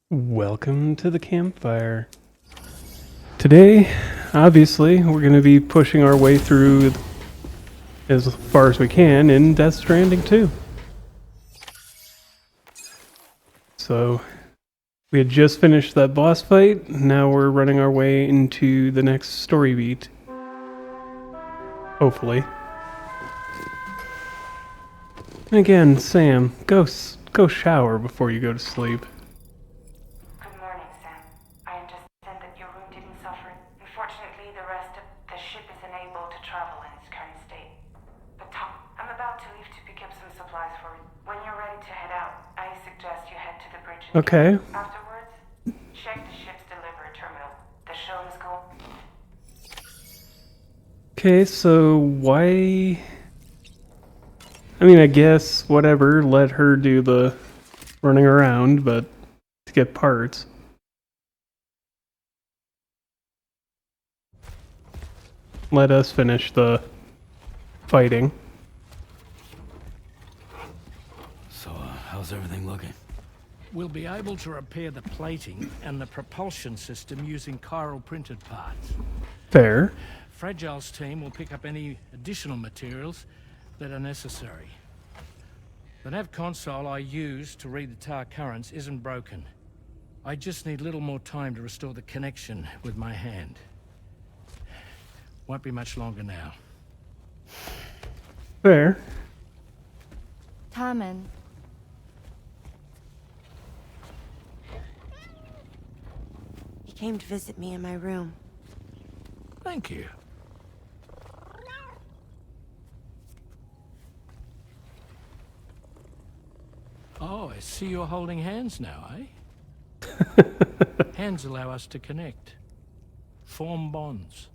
Welcome to the campfire. Today, obviously, we're going to be pushing our way through as far as we can in Death Stranding 2. So, we had just finished that boss fight, now we're running our way into the next story beat. Hopefully. And again, Sam, go shower before you go to sleep. Good morning, Sam. I understand that your room didn't suffer. Unfortunately, the rest of the ship is unable to travel in its current state. But Tom, I'm about to leave to pick up some supplies for it. When you're ready to head out, I suggest you head to the bridge and Okay. afterwards, check the ship's delivery terminal. The show must go. Okay, so why... I mean, I guess, whatever, let her do the running around, but to get parts. Let us finish the fighting. So, how's everything looking? We'll be able to repair the plating and the propulsion system using chiral printed parts. Fair. Fragile's team will pick up any additional materials that are necessary. The nav console I use to read the tower currents isn't broken. I just need a little more time to restore the connection with my hand. Won't be much longer now. Fair. Norman. He came to visit me in my room. Thank you. Oh, I see you're holding hands now, eh? Hands allow us to connect. Form bonds.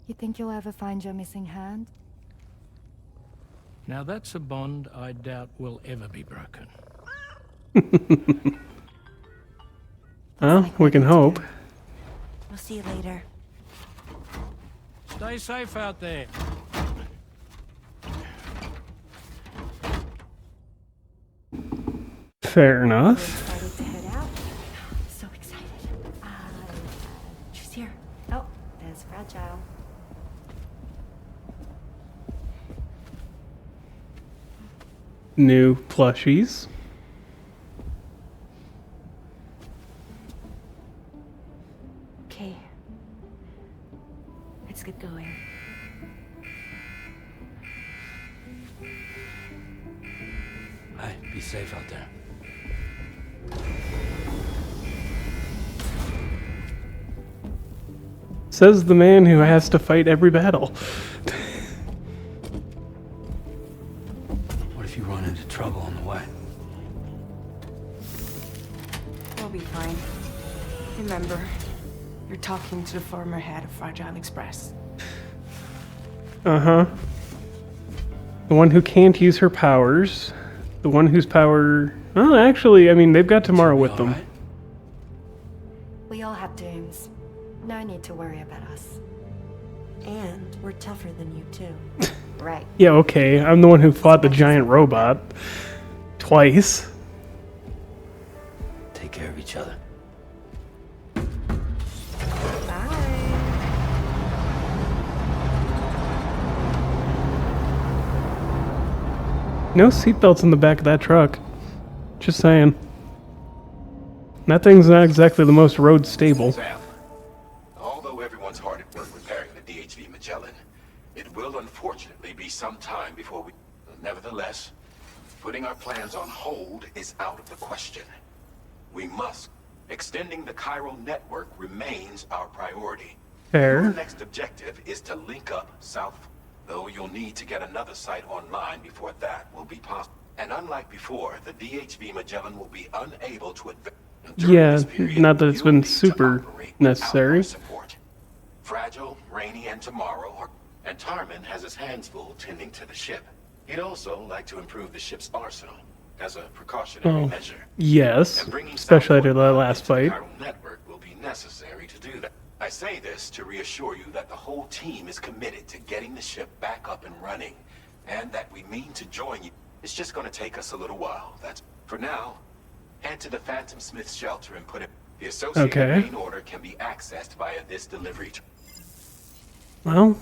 You think you'll ever find your missing hand? Now that's a bond I doubt will ever be broken. Well, we can hope. We'll see you later. Stay safe out there. Fair enough. Excited to head out. So excited. She's here. Oh, there's Fragile. New plushies. Okay. Let's get going. Hey, be safe out there. Says the man who has to fight every battle. What if you run into trouble on the way? We'll be fine. Remember, you're talking to the former head of Fragile Express. Uh-huh. The one who can't use her powers. The one whose power... Oh, actually, I mean, they've got tomorrow with them. Alright? We all have dooms. No need to worry about us. And we're tougher than you, too. Right. Yeah, okay. I'm the one who fought the giant robot. Twice. Take care of each other. Bye. No seatbelts in the back of that truck. Just saying. That thing's not exactly the most road stable. Sam, although everyone's hard at work repairing the DHV Magellan, it will unfortunately be some time before we... Nevertheless, putting our plans on hold is out of the question. We must. Extending the chiral network remains our priority. Fair. Your next objective is to link up south, though you'll need to get another site online before that will be possible. And unlike before, the DHV Magellan will be unable to advance. Yeah, not that it's been super necessary. Support. Fragile, Rainy, and Tomorrow, and Tarman has his hands full tending to the ship. He'd also like to improve the ship's arsenal as a precautionary measure. Yes, And bringing especially after Southport that last into the fight. chiral network will be necessary to do that. I say this to reassure you that the whole team is committed to getting the ship back up and running, and that we mean to join you. It's just going to take us a little while. That's for now. Head to the Phantom Smith shelter and put it. The associated Okay. main order can be accessed via this delivery. Well,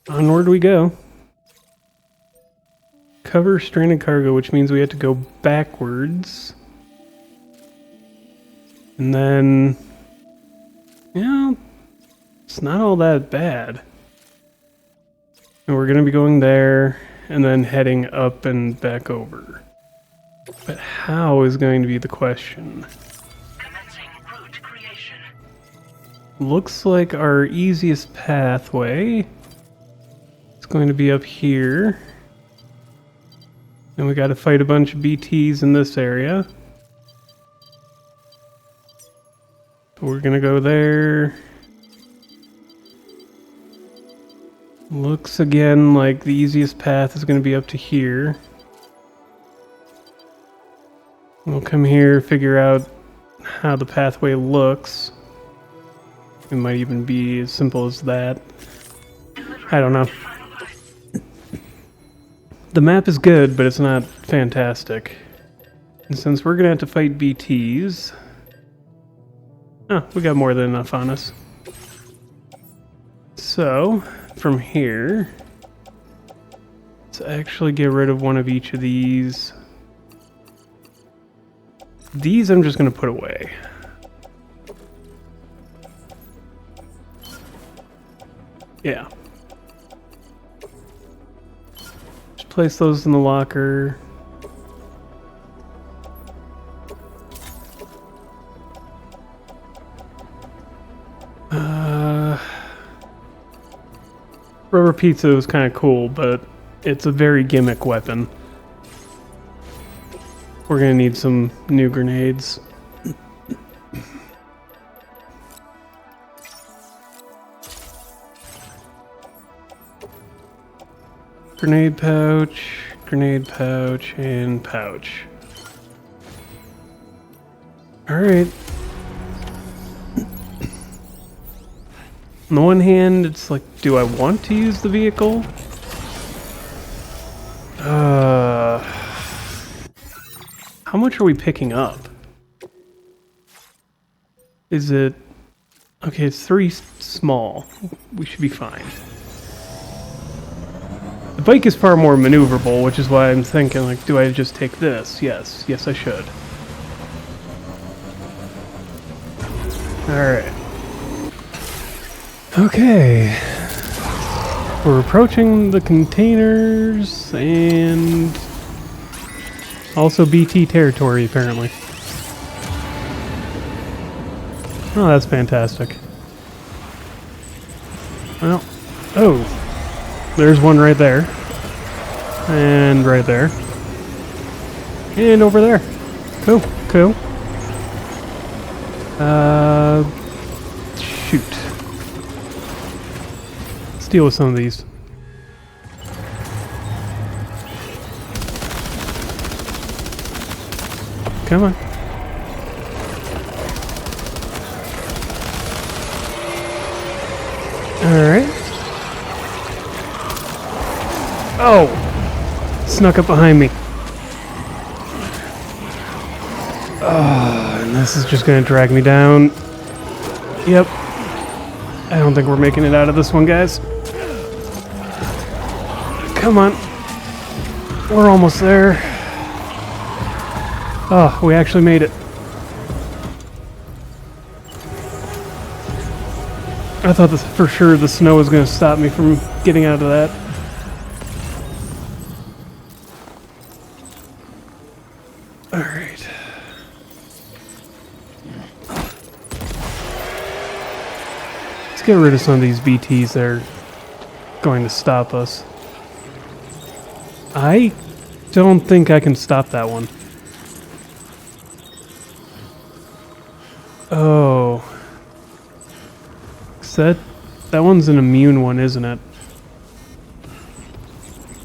onward we go. Cover stranded cargo, which means we have to go backwards. And then, it's not all that bad. And we're going to be going there and then heading up and back over. But how is going to be the question. Commencing route creation. Looks like our easiest pathway is going to be up here. And we got to fight a bunch of BTs in this area. So we're going to go there. Looks again like the easiest path is going to be up to here. We'll come here, figure out how the pathway looks. It might even be as simple as that. I don't know. The map is good, but it's not fantastic. And since we're going to have to fight BTs... Oh, we got more than enough on us. So, from here... let's actually get rid of one of each of these. These I'm just going to put away. Yeah. Just place those in the locker. Rubber pizza was kind of cool, but it's a very gimmick weapon. We're gonna need some new grenades. Grenade pouch, and pouch. Alright. On the one hand, it's like, do I want to use the vehicle? How much are we picking up? Is it... okay, it's 3 small. We should be fine. The bike is far more maneuverable, which is why I'm thinking, like, do I just take this? Yes. Yes, I should. Alright. Okay. We're approaching the containers and also BT territory, apparently. Oh, that's fantastic. Well, oh, there's one right there. And right there. And over there. Cool, cool. Shoot. Let's deal with some of these. Come on. Alright. Oh! Snuck up behind me. Oh, and this is just gonna drag me down. Yep. I don't think we're making it out of this one, guys. Come on. We're almost there. Oh, we actually made it. I thought this, for sure the snow was going to stop me from getting out of that. Alright. Let's get rid of some of these BTs that are going to stop us. I don't think I can stop that one. Oh. That one's an immune one, isn't it?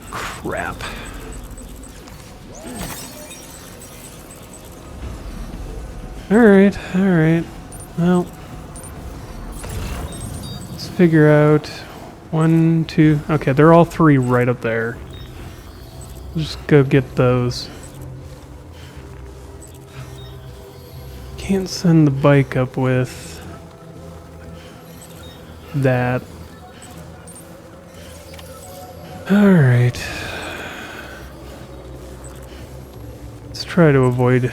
Crap. Alright, alright. Well. Let's figure out 1, 2. Okay, they're all 3 right up there. Just go get those. can't send the bike up with that. Alright. Let's try to avoid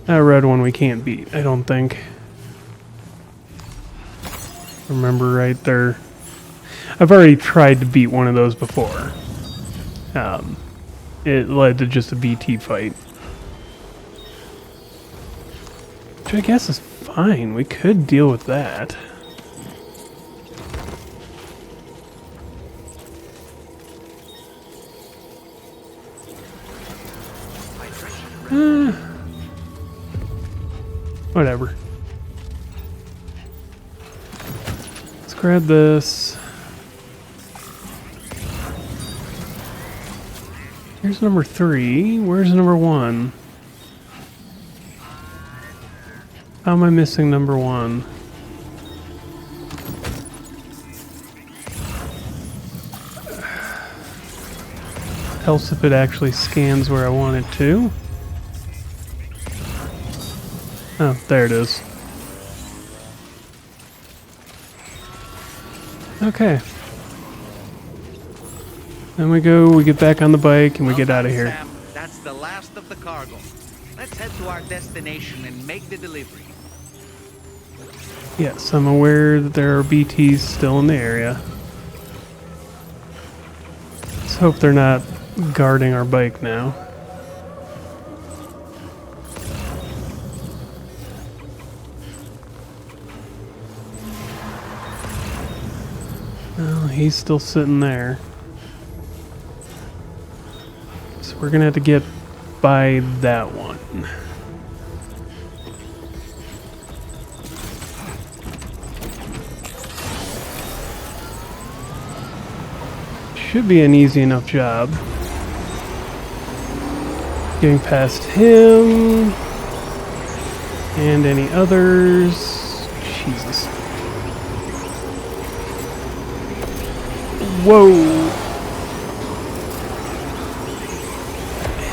that red one we can't beat, I don't think. Remember right there. I've already tried to beat one of those before. It led to just a BT fight. Which I guess is fine. We could deal with that. Whatever. Let's grab this. Here's number 3. Where's number 1? How am I missing number 1? Helps if it actually scans where I want it to. Oh, there it is. Okay. Then we get back on the bike, and we get out of here. Sam, that's the last of the cargo. Let's head to our destination and make the delivery. Yes, I'm aware that there are BTs still in the area. Let's hope they're not guarding our bike now. Well, he's still sitting there. So we're gonna have to get by that one. Should be an easy enough job. Getting past him and any others. Jesus. Whoa.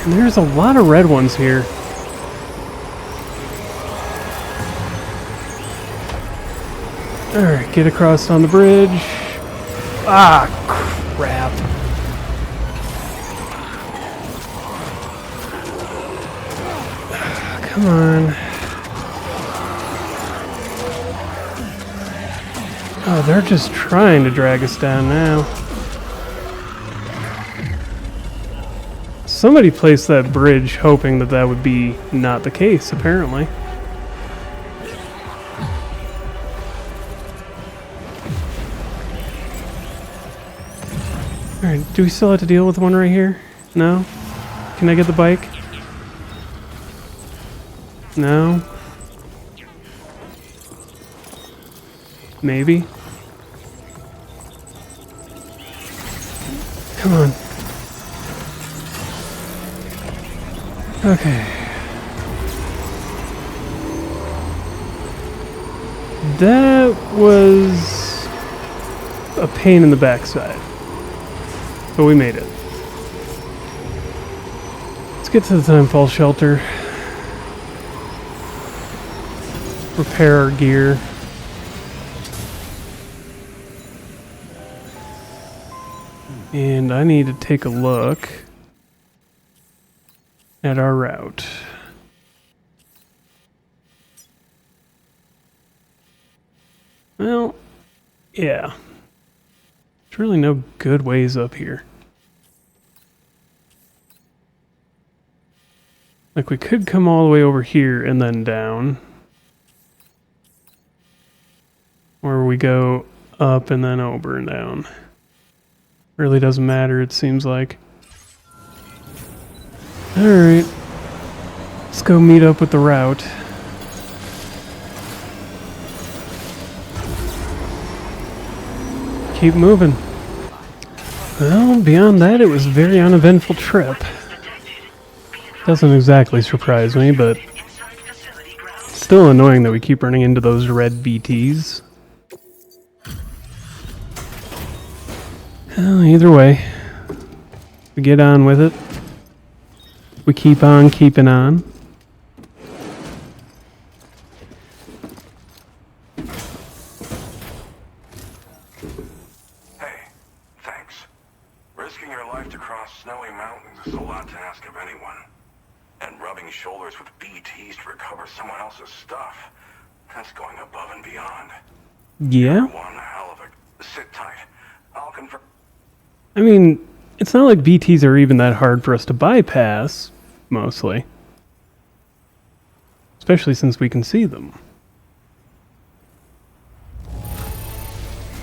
And there's a lot of red ones here. Alright, get across on the bridge. Ah, crap. Come on. Oh, they're just trying to drag us down now. Somebody placed that bridge hoping that that would be not the case, apparently. Alright, do we still have to deal with one right here? No? Can I get the bike? No? Maybe? Come on. Okay. That was a pain in the backside. But we made it. Let's get to the Timefall shelter. Repair our gear. And I need to take a look at our route. Well, yeah. There's really no good ways up here. Like, we could come all the way over here and then down. Or we go up and then over and down. Really doesn't matter, it seems like. Alright. Let's go meet up with the route. Keep moving. Well, beyond that, it was a very uneventful trip. Doesn't exactly surprise me, but it's still annoying that we keep running into those red BTs. Well, either way, we get on with it. We keep on keeping on. don't think there's a lot to ask of anyone. And rubbing shoulders with BTs to recover someone else's stuff. That's going above and beyond. Yeah? One hell of a... Sit tight. I'll confirm... I mean, it's not like BTs are even that hard for us to bypass, mostly. Especially since we can see them.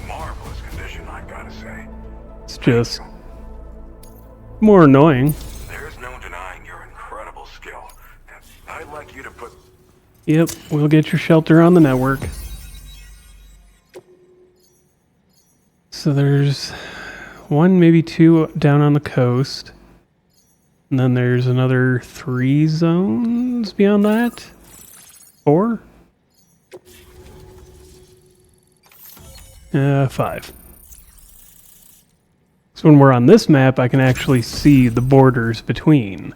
Marvelous condition, I gotta say. It's just more annoying. There's no denying your incredible skill. I'd like you to put... Yep, we'll get your shelter on the network. So there's one, maybe two down on the coast. And then there's another 3 zones beyond that. 4? 5. So when we're on this map, I can actually see the borders between.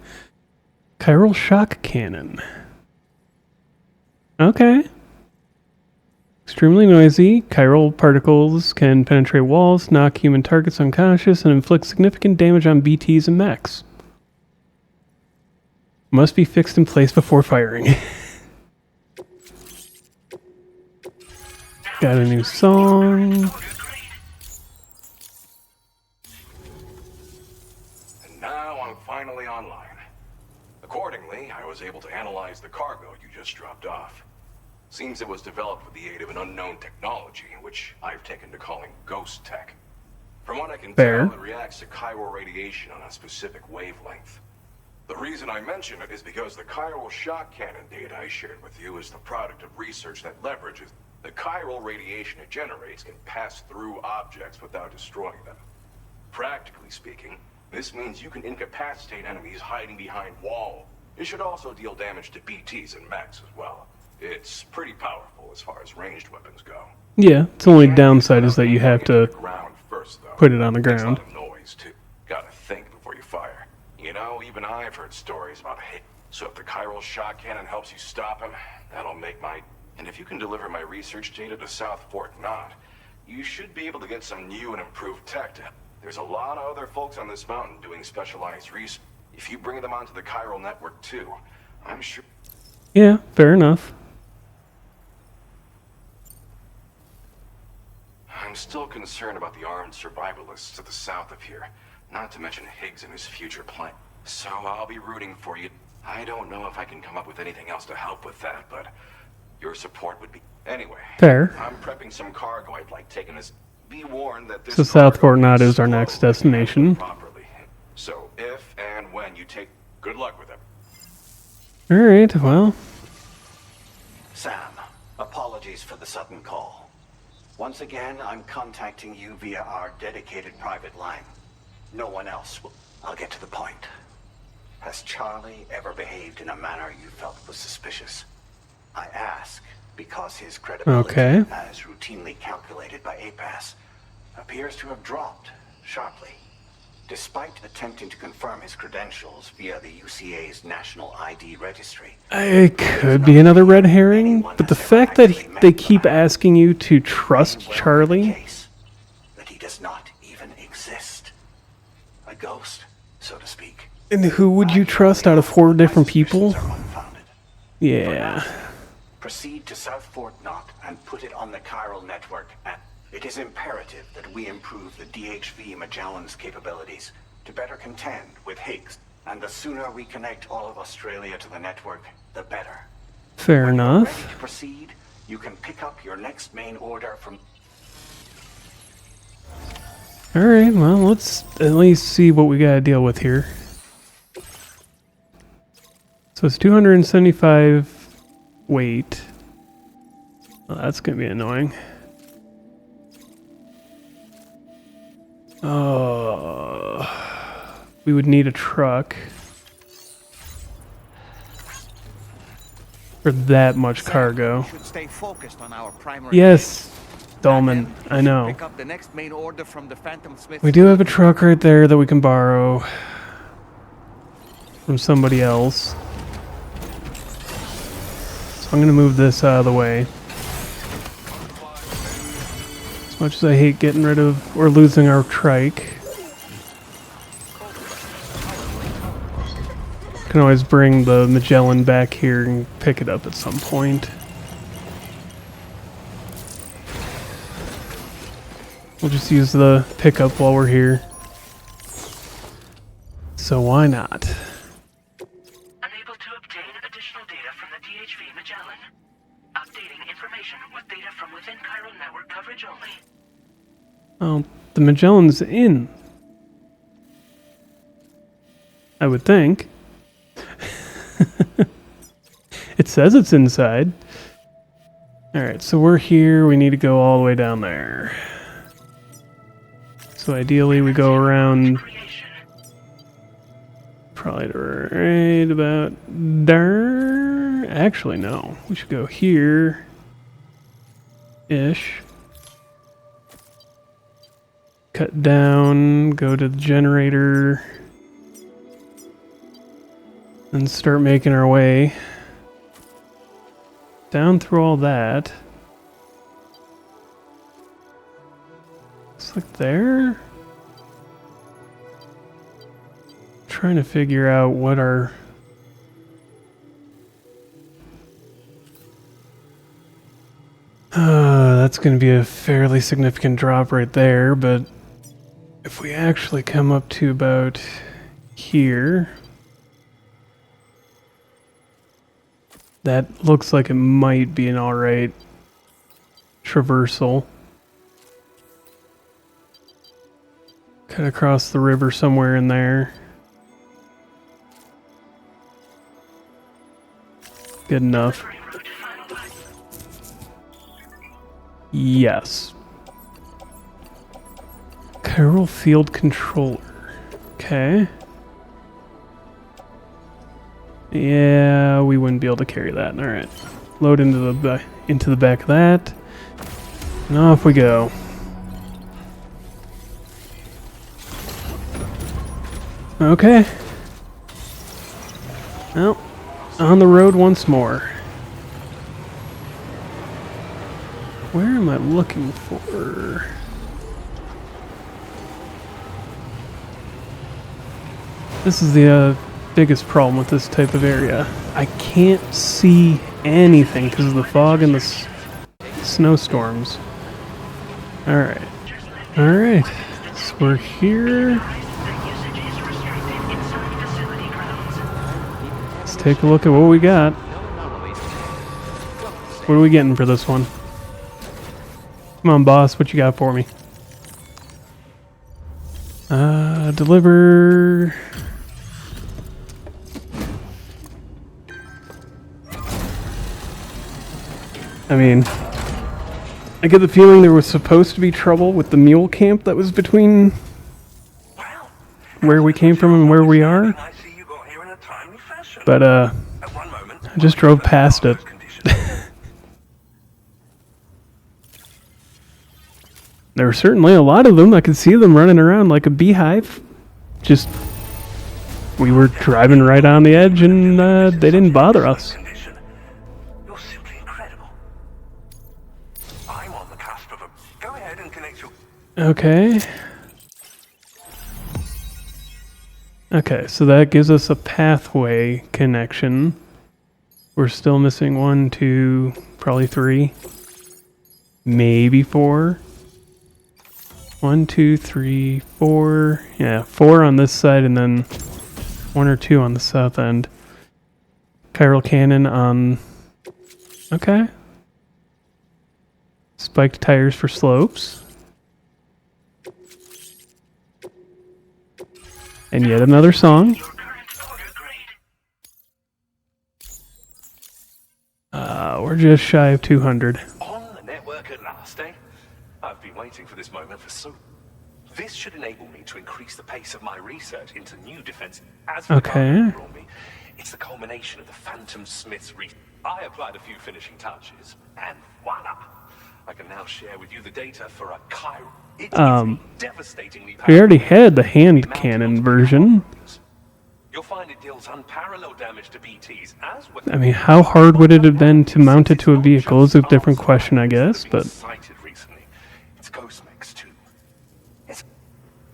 Chiral shock cannon. Okay. Extremely noisy. Chiral particles can penetrate walls, knock human targets unconscious, and inflict significant damage on BTs and mechs. Must be fixed in place before firing. Got a new song. And now I'm finally online. Accordingly, I was able to analyze the cargo you just dropped off. Seems it was developed with the aid of an unknown technology, which I've taken to calling ghost tech. From what I can tell, it reacts to chiral radiation on a specific wavelength. The reason I mention it is because the chiral shock cannon data I shared with you is the product of research that leverages the chiral radiation it generates can pass through objects without destroying them. Practically speaking, this means you can incapacitate enemies hiding behind walls. It should also deal damage to BTs and mechs as well. It's pretty powerful as far as ranged weapons go. Yeah, its only downside is that you have to put it on the ground. Makes a lot of noise too. Gotta think before you fire. You know, even I've heard stories about hate. So if the chiral shock cannon helps you stop him, that'll make my... And if you can deliver my research data to South Fort Knott, you should be able to get some new and improved tech. There's a lot of other folks on this mountain doing specialized research. If you bring them onto the chiral network too, I'm sure... Yeah, fair enough. I'm still concerned about the armed survivalists to the south of here, not to mention Higgs and his future plan. So I'll be rooting for you. I don't know if I can come up with anything else to help with that, but your support would be... Anyway, fair. I'm prepping some cargo I'd like taken as... Be warned that this... So South Fort Knott is our next destination. Properly. So if and when you take... Good luck with it. Alright, well... Sam, apologies for the sudden call. Once again, I'm contacting you via our dedicated private line. No one else will... I'll get to the point. Has Charlie ever behaved in a manner you felt was suspicious? I ask because his credibility, as routinely calculated by APAS, appears to have dropped sharply. Despite attempting to confirm his credentials via the UCA's National ID Registry. It could be another red herring, but the fact that they keep asking you to trust Charlie... That he does not even exist. A ghost, so to speak. And who would you trust out of 4 different people? Yeah. Proceed to South Fort Knott and put it on the chiral network. It is imperative that we improve the DHV Magellan's capabilities to better contend with Higgs. And the sooner we connect all of Australia to the network, the better. Fair enough. When you're ready to proceed, you can pick up your next main order from... Alright, well, let's at least see what we gotta deal with here. So it's 275 weight. Well, that's gonna be annoying. We would need a truck for that much cargo. Should stay focused on our primary. Yes, Dolman, I know. Pick up the next main order from the Phantom Smith. We do have a truck right there that we can borrow from somebody else. So I'm gonna move this out of the way. As much as I hate getting rid of or losing our trike. Can always bring the Magellan back here and pick it up at some point. We'll just use the pickup while we're here. So why not? Unable to obtain additional data from the DHV Magellan. Updating information with data from within chiral network coverage only. Oh, the Magellan's in. I would think. It says it's inside. Alright, so we're here. We need to go all the way down there. So ideally we go around probably right about there. Actually, no. We should go here. Ish. Cut down, go to the generator, and start making our way down through all that. Looks like there. Trying to figure out what our that's going to be a fairly significant drop right there, but if we actually come up to about here, that looks like it might be an alright traversal. Cut across the river somewhere in there. Good enough. Yes. Chiral field controller. Okay. Yeah, we wouldn't be able to carry that. All right. Load into the back of that. And off we go. Okay. Well, on the road once more. Where am I looking for? This is the biggest problem with this type of area. I can't see anything because of the fog and the snowstorms. Alright. Alright. So we're here. Let's take a look at what we got. What are we getting for this one? Come on, boss. What you got for me? Deliver. I mean, I get the feeling there was supposed to be trouble with the mule camp that was between where we came from and where we are. But, I just drove past it. There were certainly a lot of them. I could see them running around like a beehive. Just, we were driving right on the edge and they didn't bother us. You're simply incredible. I'm on the cusp of a... Go ahead and connect your... Okay. Okay, so that gives us a pathway connection. We're still missing 1, 2, probably 3. Maybe 4. 1, 2, 3, 4. Yeah, 4 on this side and then 1 or 2 on the south end. Chiral cannon on... Okay. Spiked tires for slopes. And yet another song. We're just shy of 200. On the network at last, eh? I've been waiting for this moment for so... This should enable me to increase the pace of my research into new defense. As for okay. It's the culmination of the Phantom Smith's I applied a few finishing touches, and voila! I can now share with you the data for a chiral. It is devastatingly powerful. We already had the hand cannon version. You'll find it deals unparalleled damage to BTs as well. I mean, how hard would it have been to mount it to a vehicle is a different question, I guess, but... It's Ghostmax too.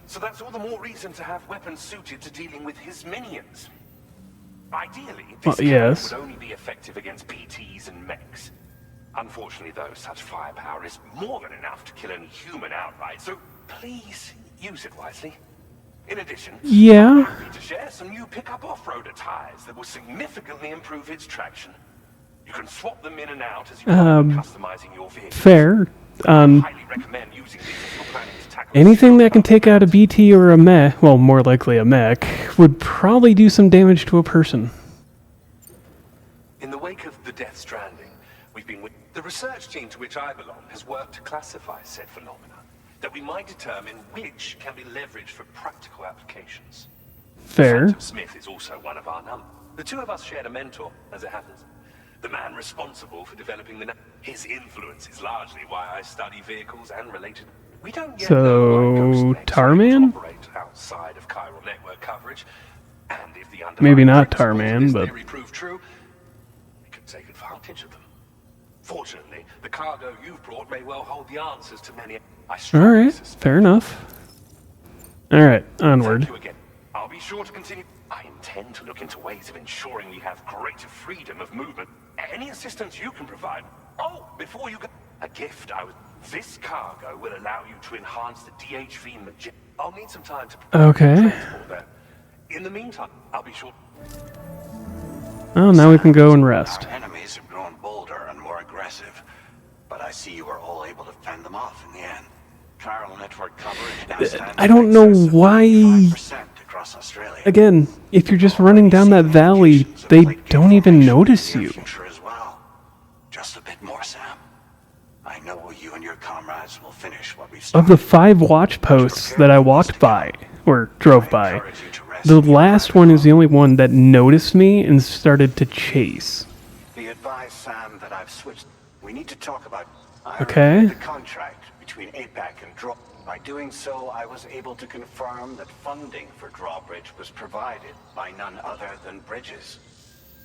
So that's all the more reason to have weapons suited to dealing with his minions. Ideally, Well, this yes. would only be effective against BTs and mechs. Unfortunately, though, such firepower is more than enough to kill any human outright, so please use it wisely. In addition, Yeah. I'm happy to share some new pickup off-roader tires that will significantly improve its traction. You can swap them in and out as you go, customizing your vehicle. Fair. I highly recommend using these if you're planning to tackle Anything that can take out a BT or a mech, well, more likely a mech, would probably do some damage to a person. In the wake of the Death Stranding, we've been with the research team to which I belong has worked to classify said phenomena, that we might determine which can be leveraged for practical applications. Fair. Phantom Smith is also one of our number. The two of us shared a mentor, as it happens. The man responsible for developing his influence is largely why I study vehicles and related. We don't yet know why Ghost Mechs Tarman? operate outside of chiral network coverage, and if the Maybe not principles of Tarman, this but theory prove true, we can take advantage of them. Fortunately, the cargo you've brought may well hold the answers to many. all right, fair enough. All right, onward. Thank you again. I'll be sure to continue. I intend to look into ways of ensuring we have greater freedom of movement. Any assistance you can provide. Oh, before you go, a gift I was. This cargo will allow you to enhance the DHV Magellan. I'll need some time to prepare Okay. transport there. In the meantime, I'll be sure. Oh, now we can go and rest. Our enemies have grown bolder and more aggressive, but I see you were all able to fend them off in the end. Chiral network coverage now stands I don't know why. 5% across Australia. Again, if you're just running down that valley, they don't even notice you. As well. Just a bit more, Sam. I know you and your comrades will finish what we've Of the started. 5 watch posts that I walked by, or drove by, the last one is the only one that noticed me and started to chase. Be advised, Sam, that I've switched. We need to talk about Okay. reviewed the contract between APAC and Draw. By doing so, I was able to confirm that funding for Drawbridge was provided by none other than Bridges.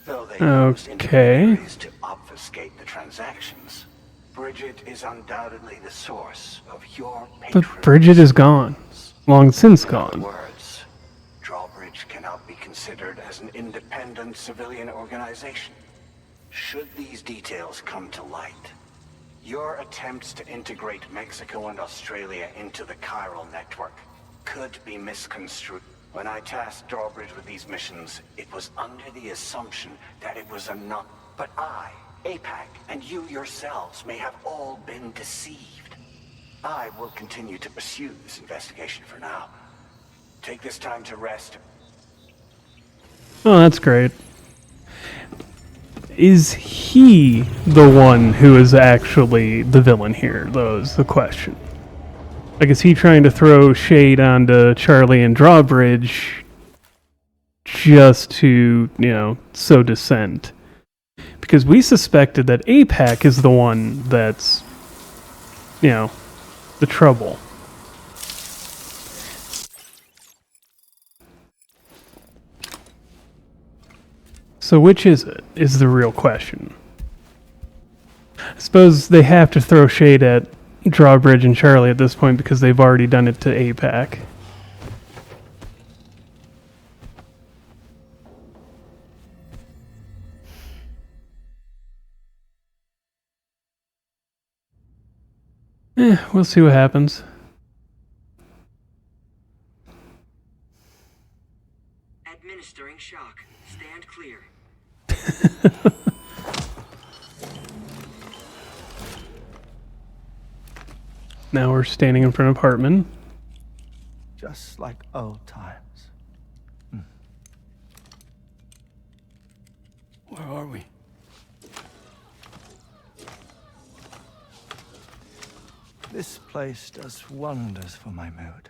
Though they used Okay. intermediaries to obfuscate the transactions, Bridget is undoubtedly the source of your But patronage. Bridget is gone. Long since In other gone. words, Drawbridge cannot be considered as an independent civilian organization. Should these details come to light, your attempts to integrate Mexico and Australia into the chiral network could be misconstrued. When I tasked Drawbridge with these missions, it was under the assumption that it was enough. But I, APAC, and you yourselves may have all been deceived. I will continue to pursue this investigation for now. Take this time to rest. Oh, that's great. Is he the one who is actually the villain here? That was the question. Like, is he trying to throw shade onto Charlie and Drawbridge just to, sow dissent? Because we suspected that APAC is the one that's, the trouble. So which is it, is the real question. I suppose they have to throw shade at Drawbridge and Charlie at this point because they've already done it to APAC. We'll see what happens. Administering shock. Stand clear. Now we're standing in front of Hartman. Just like old times. Where are we? This place does wonders for my mood.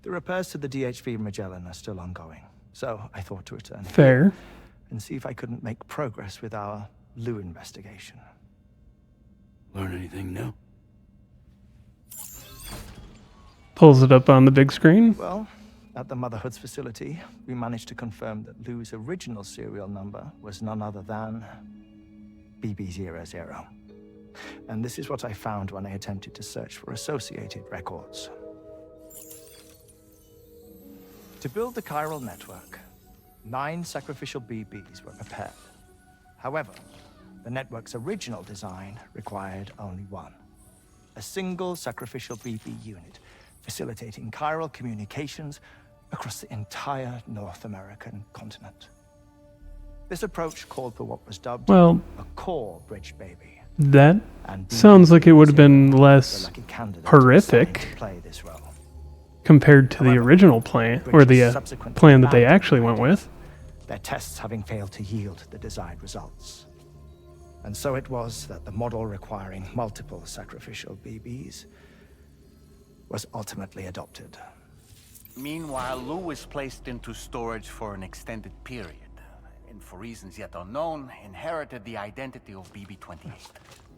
The repairs to the DHV Magellan are still ongoing, so I thought to return here Fair. and see if I couldn't make progress with our Lou investigation. Learn anything new? Pulls it up on the big screen. Well, at the Motherhood's facility, we managed to confirm that Lou's original serial number was none other than BB00. And this is what I found when I attempted to search for associated records. To build the chiral network, 9 sacrificial BBs were prepared. However, the network's original design required only 1. A single sacrificial BB unit, facilitating chiral communications across the entire North American continent. This approach called for what was dubbed Well, a core bridge baby. that sounds like it would have been less horrific compared to the original plan, or the plan that they actually went with. Their tests having failed to yield the desired results. And so it was that the model requiring multiple sacrificial BBs was ultimately adopted. Meanwhile, Lou was placed into storage for an extended period, and for reasons yet unknown, inherited the identity of BB-28.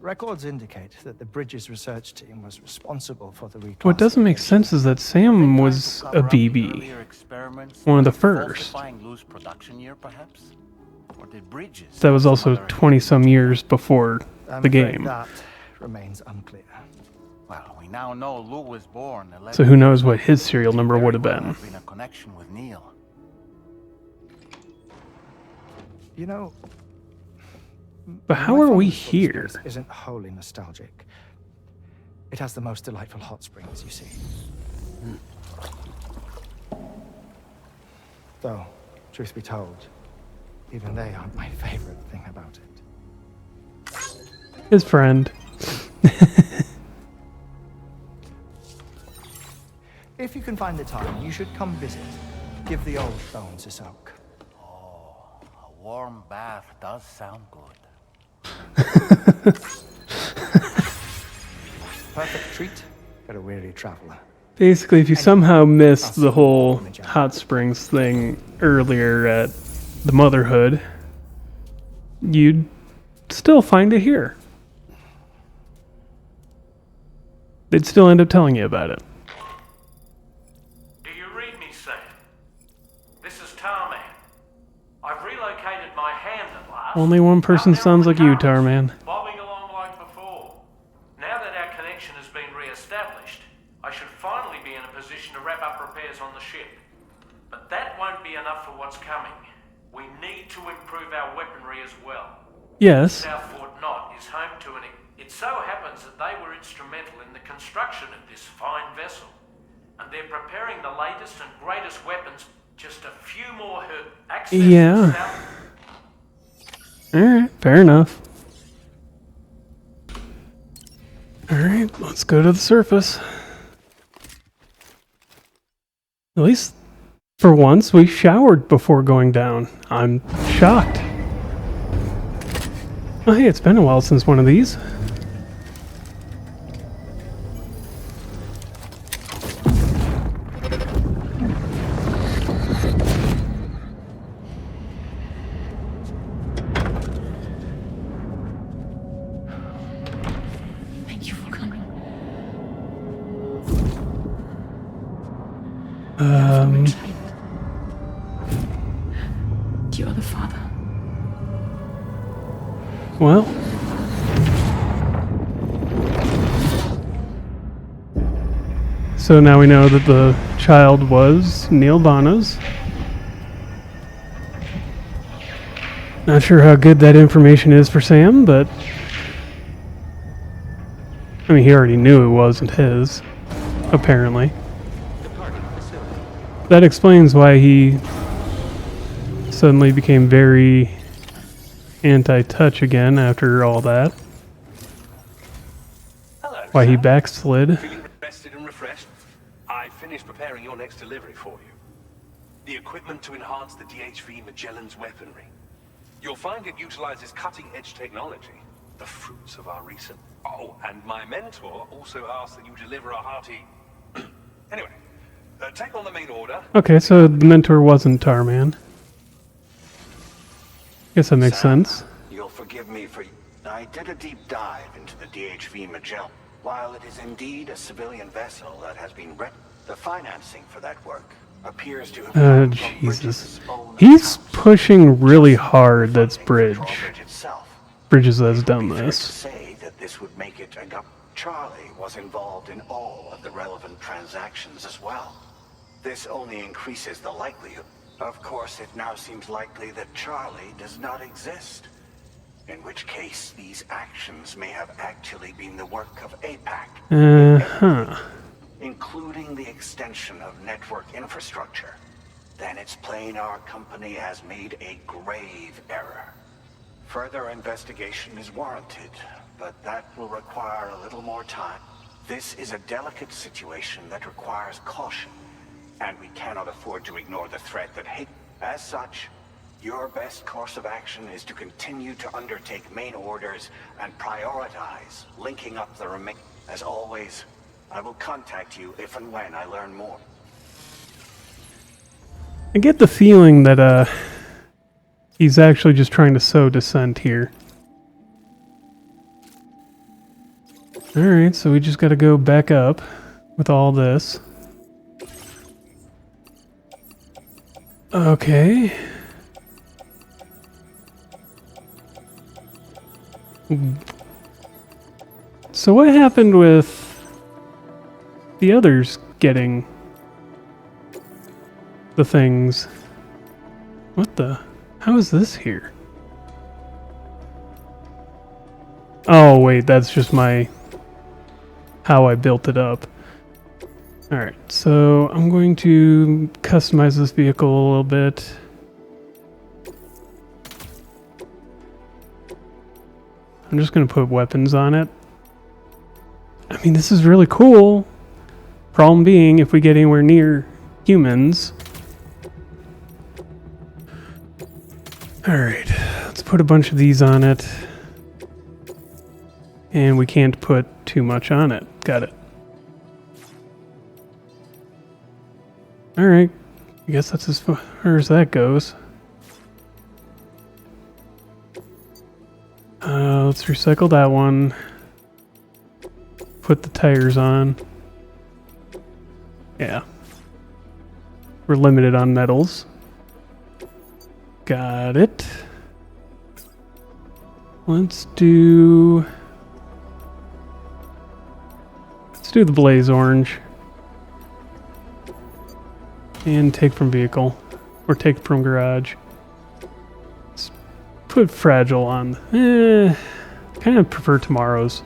Records indicate that the Bridges research team was responsible for the reclassification. What doesn't make sense is that Sam was a BB, one of the first. Lou's production year, perhaps? Or did Bridges? That was also 20-some years before the game. That remains unclear. Well, we now know Lou was born. So who knows what his serial number would have been. A connection with Neil. You know, but how are we here? Isn't wholly nostalgic. It has the most delightful hot springs, you see. Though, truth be told, even they aren't my favorite thing about it. His friend. If you can find the time, you should come visit. Give the old bones a soak. Oh, a warm bath does sound good. Perfect treat for a weary traveler. Basically, if you somehow missed the whole hot springs thing earlier at the Motherhood, you'd still find it here. They'd still end up telling you about it. Do you read me, Sam? This is Tarman. I've relocated my hand at last. Only one person sounds like you, Tarman. Bobbing along like before. Now that our connection has been re-established, I should finally be in a position to wrap up repairs on the ship. But that won't be enough for what's coming. We need to improve our weaponry as well. Yes. South Fort Knot is home to an... It so happens that they were instrumental in the construction of this fine vessel. And they're preparing the latest and greatest weapons. Just a few more access. Yeah. Alright, fair enough. Alright, let's go to the surface. At least, for once, we showered before going down. I'm shocked. Oh hey, it's been a while since one of these. Thank you for coming. Do you are the father? Well. So now we know that the child was Neil Bono's. Not sure how good that information is for Sam, but I mean, he already knew it wasn't his, apparently. That explains why he suddenly became very anti-touch again after all that. Hello, why he Sam. backslid. Feeling rested and refreshed? I finished preparing your next delivery for you. The equipment to enhance the DHV Magellan's weaponry. You'll find it utilizes cutting-edge technology, the fruits of our recent... Oh, and my mentor also asked that you deliver a hearty... Anyway, take on the main order. Okay, so the mentor wasn't Tarman. Guess that makes sense. You'll forgive me for... I did a deep dive into the DHV Magellan. While it is indeed a civilian vessel that has been the financing for that work appears to have Jesus. He's pushing really hard, that's Bridge. Bridges has done this. Say that this would make it Charlie was involved in all of the relevant transactions as well. This only increases the likelihood. Of course, it now seems likely that Charlie does not exist. In which case, these actions may have actually been the work of APAC. Including the extension of network infrastructure. Then it's plain our company has made a grave error. Further investigation is warranted, but that will require a little more time. This is a delicate situation that requires caution, and we cannot afford to ignore the threat that hate. As such, your best course of action is to continue to undertake main orders and prioritize linking up the remaining. As always, I will contact you if and when I learn more. I get the feeling that he's actually just trying to sow dissent here. Alright, so we just gotta go back up with all this. Okay. So what happened with the others getting the things? What the? How is this here? Oh wait, that's just how I built it up. Alright, so I'm going to customize this vehicle a little bit. I'm just going to put weapons on it. I mean, this is really cool. Problem being, if we get anywhere near humans... Alright, let's put a bunch of these on it. And we can't put too much on it. Got it. Alright, I guess that's as far as that goes. Let's recycle that one. Put the tires on. Yeah. We're limited on metals. Got it. Let's do the blaze orange. And take from vehicle. Or take from garage. Let's put fragile on. Kind of prefer tomorrow's.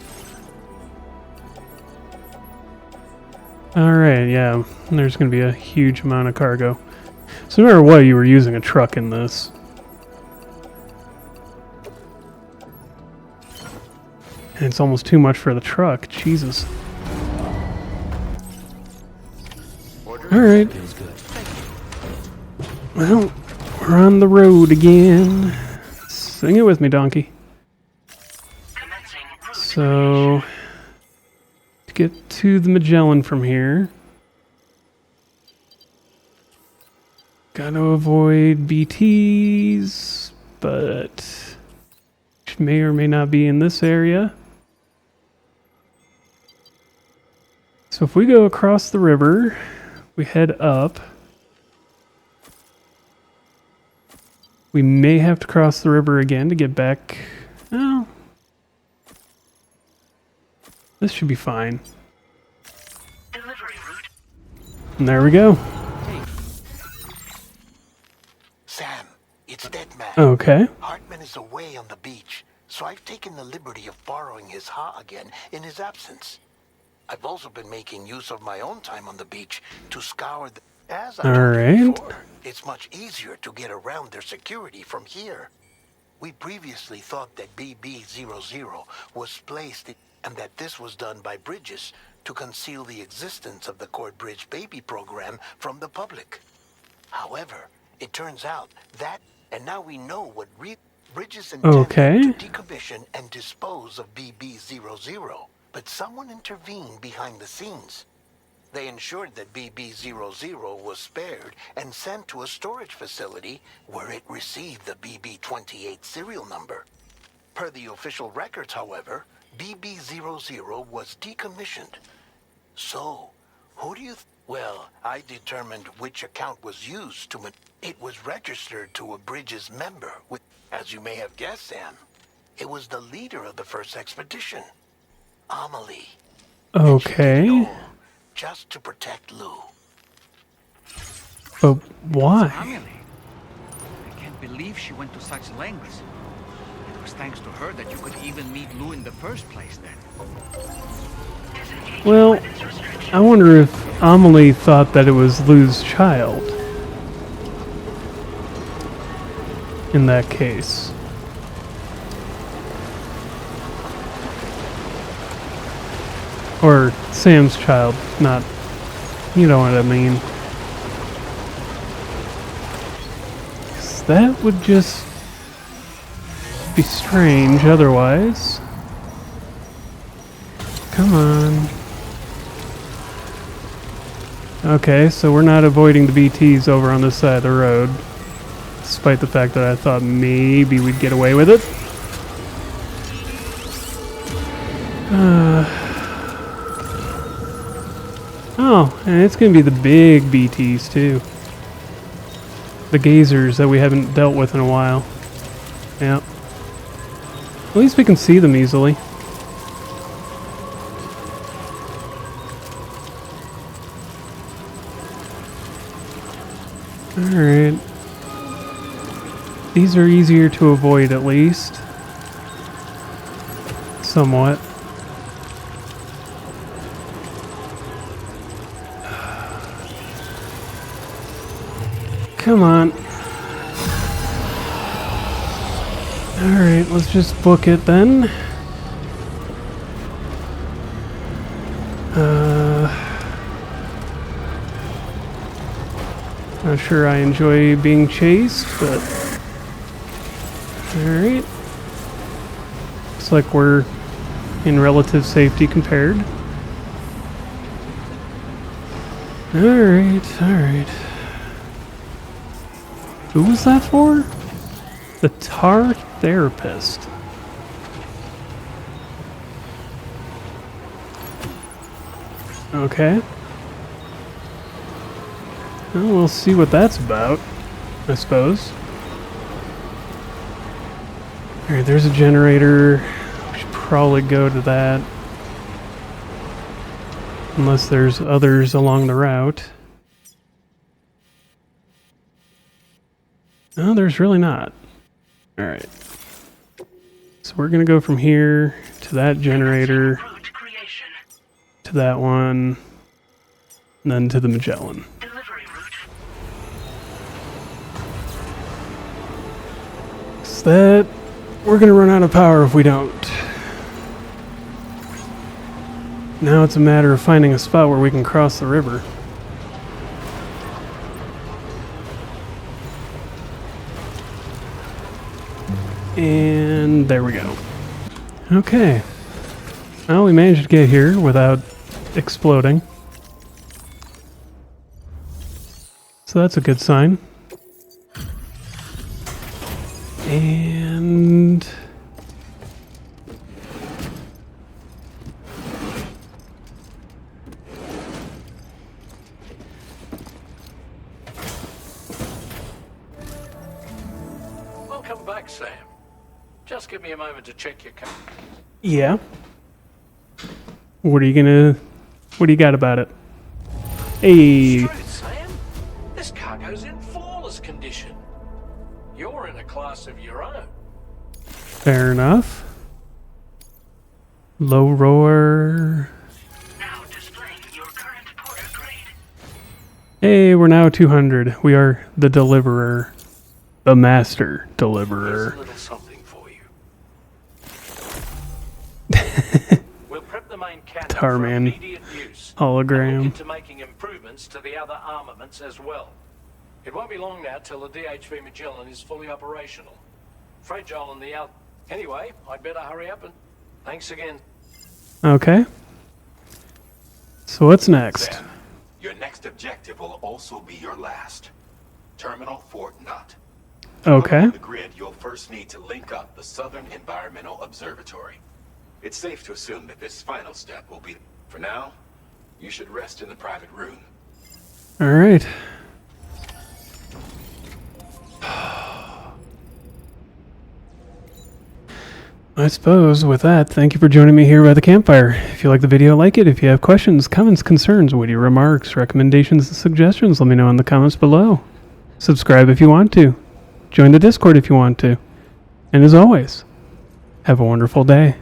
Alright, yeah. There's going to be a huge amount of cargo. So no matter what, you were using a truck in this. And it's almost too much for the truck. Jesus. Alright. Well, we're on the road again. Sing it with me, donkey. So, to get to the Magellan from here, gotta avoid BTs, but which may or may not be in this area. So if we go across the river, we head up. We may have to cross the river again to get back. Oh. This should be fine. And there we go. Sam, it's Deadman. Okay. Hartman is away on the beach, so I've taken the liberty of borrowing his Ha again in his absence. I've also been making use of my own time on the beach to scour the... As I told you before, it's much easier to get around their security from here. We previously thought that BB-00 was placed and that this was done by Bridges to conceal the existence of the Cord Bridge baby program from the public. However, it turns out that, and now we know what Bridges intended to decommission and dispose of BB-00, but someone intervened behind the scenes. They ensured that BB-00 was spared and sent to a storage facility where it received the BB-28 serial number. Per the official records, however, BB-00 was decommissioned. So, who do you... Well, I determined which account was used to... It was registered to a Bridges member with... As you may have guessed, Sam, it was the leader of the first expedition, Amelie. Okay. Just to protect Lou. But why? Family. I can't believe she went to such lengths. It was thanks to her that you could even meet Lou in the first place then. Well, I wonder if Amelie thought that it was Lou's child. In that case. Or Sam's child, not... You know what I mean. 'Cause that would just be strange otherwise. Come on. Okay, so we're not avoiding the BTs over on this side of the road. Despite the fact that I thought maybe we'd get away with it. Oh, and it's going to be the big BTs too. The gazers that we haven't dealt with in a while. Yeah. At least we can see them easily. Alright. These are easier to avoid at least. Somewhat. Come on. Alright, let's just book it then. Not sure I enjoy being chased, but... Alright. Looks like we're in relative safety compared. Alright, alright. Who was that for? The tar therapist. Okay. Well, we'll see what that's about, I suppose. Alright, there's a generator. We should probably go to that. Unless there's others along the route. No, there's really not. Alright. So we're gonna go from here to that generator, to that one, and then to the Magellan. So that we're gonna run out of power if we don't. Now it's a matter of finding a spot where we can cross the river. And there we go. Okay. Well, we managed to get here without exploding. So that's a good sign. And... Welcome back, Sam. Just give me a moment to check your car. Yeah. What do you got about it? Hey. Straight, Sam. This cargo's in flawless condition. You're in a class of your own. Fair enough. Low roar. Now displaying your current porter grade. Hey, we're now 200. We are the deliverer. The master deliverer. Here's a little something for you. We'll prep the main cannon for Tarman immediate use. hologram. And look into making improvements to the other armaments as well. It won't be long now till the DHV Magellan is fully operational. Fragile on the out. Anyway, I'd better hurry up and thanks again. Okay. So what's next? Sam, your next objective will also be your last. Terminal Fort Knott. Okay. On the grid, you'll first need to link up the Southern Environmental Observatory. It's safe to assume that this final step will be... For now, you should rest in the private room. All right. I suppose with that, thank you for joining me here by the campfire. If you like the video, like it. If you have questions, comments, concerns, witty remarks, recommendations, and suggestions, let me know in the comments below. Subscribe if you want to. Join the Discord if you want to. And as always, have a wonderful day.